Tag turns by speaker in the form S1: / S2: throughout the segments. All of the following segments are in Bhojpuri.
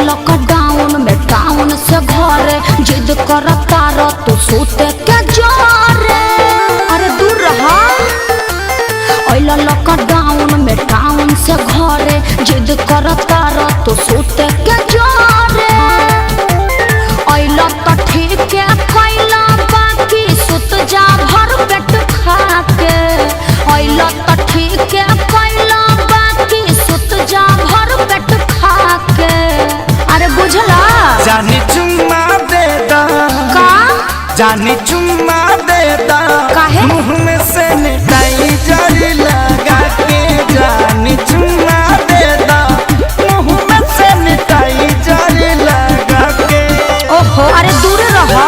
S1: लॉकडाउन में टाउन से घरे जिद करता रह तू सोते के जोरे। अरे दूर रहा। लॉकडाउन में टाउन से घरे जिद करता रह तू सोते के जोरे। तो ठीक है कैला बाकी सुत जा भर पेट खा के। तो ठीक है कैला बाकी सुत जा भर पेट खा के। अरे बुझला
S2: जानी चुम्मा दे दा
S1: का
S2: जानी चुम्मा दे दा
S1: काहे
S2: मुँह में सैनिटाइजर लगा के। जानी चुम्मा दे दा मुँह में सैनिटाइजर लगा के।
S1: ओहो अरे दूर रहा।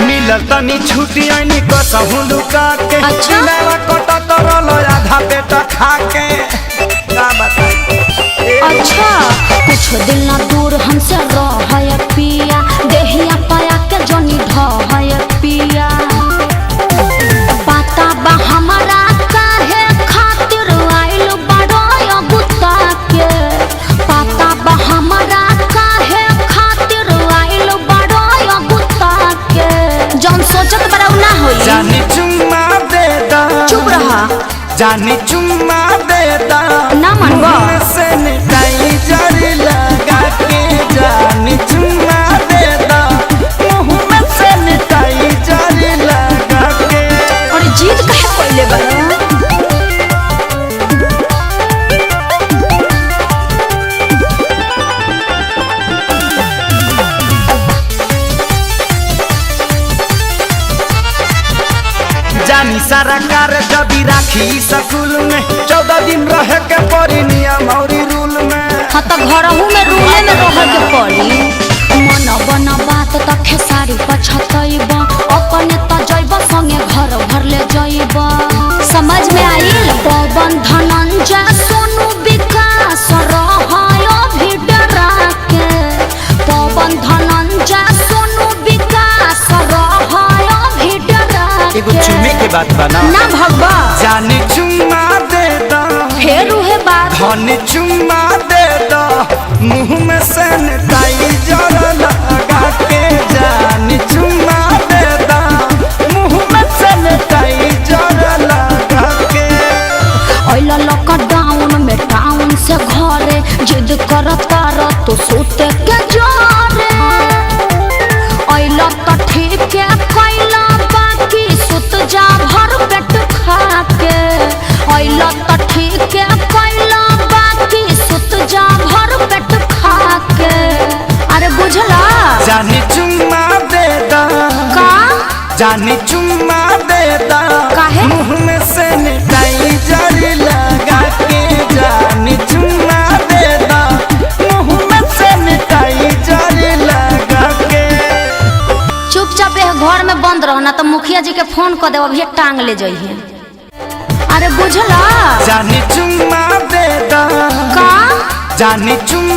S2: मिलल तनी छुट्टी आनी कसहु लुका के।
S1: अच्छा
S2: कटा तरल आधा पेटा खा के। का बताई
S1: अच्छा कुछ दिन ना दूर हमसे रह पिया। देहिया पाया के जनी ढह पिया। पता बा हमारा काहे खातिर आइल बड़ो गुत्ता के। पता बा हमारा काहे खातिर आइल बड़ो गुत्ता के। जौन सोचत बड़ा ना होई।
S2: जानी चुम्मा दे दा
S1: चुप रहा।
S2: जानी चुम्मा दे दा
S1: ना मनबा
S2: सैनिटाइजर लगा के। जानी चुम्मा दे दा मुँह में सैनिटाइजर लगा के।
S1: और जीत काहे पहले बड़ा।
S2: जानी सारा कार जबी राखी स्कूल में 14 दिन रहे के पड़ी नियम और रूल में।
S1: हाँ तो घरहू में रूले में रह के पड़ी। मन बना बात तो खेसारी पछतैब अपने तो जैब संगे घर भर ले जैब। समझ में आइल। पवन धनंजय सोनू विकास रहायो भी डरा के। पवन धनंजय सोनू विकास रहायो भी डरा के।
S2: एगो चुम्मे के बात बना
S1: ना भगवा।
S2: जानी चुम्मा दे दा
S1: फेर उहे बात।
S2: धनी चुम्मा दे दा मुँह में सैनिटाइजर लगा के। जानी चुम्मा दे दा मुँह में सैनिटाइजर लगा के।
S1: लॉकडाउन में टाउन से घरे जिद करता रह तो सोते के जोरे। तो ठीक है कैला बाकी सुत जा भर पेट खा के। तो ठीक है कैला बाकी सुत जा भर पेट खा के। अरे बुझला
S2: जानी चुम्मा दे दा
S1: का
S2: जानी चुम्मा दे दा
S1: काहे
S2: मुँह में सैनिटाइजर लगा के। जानी चुम्मा दे दा मुँह में सैनिटाइजर लगा के।
S1: चुपचाप घर में बंद रहो ना तो मुखिया जी के फोन कर दे अभी टांग ले जाइए। अरे बुझला
S2: जानी चुम्मा दे दा
S1: का
S2: जानी चुम्मा